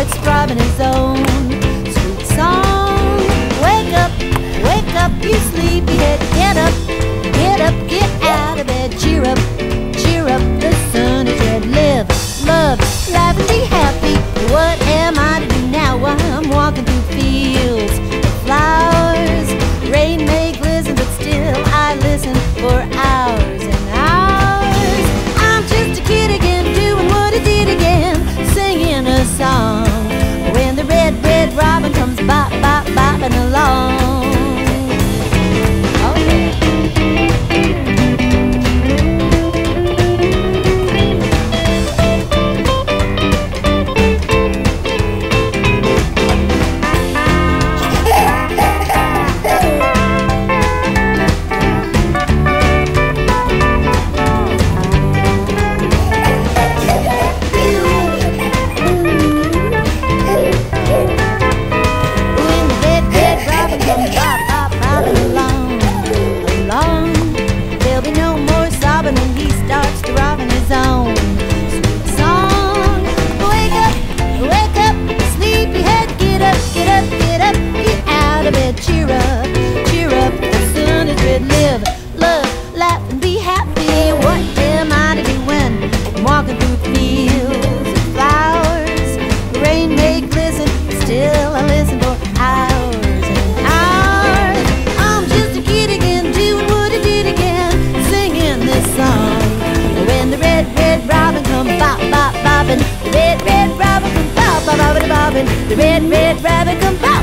starts throbbing his own sweet song. Wake up, you sleepyhead. Get up, get out of bed. Cheer up, the sun is red. Live, love, laugh and be happy. What am I to do now while I'm walking through fields of flowers? Rain may glisten, but still I listen for hours and hours. I'm just a kid again, doing what I did again, singing a song. When the red robin comes bopping along. Oh yeah. Cheer up, the sun is red. Live, love, laugh and be happy. What am I to do when I'm walking through fields of flowers? The rain may glisten, still I listen for hours and hours. I'm just a kid again, doing what I did again, singing this song. When the red robin comes bopping, the red robin comes bopping, the red rabbit comes bopping.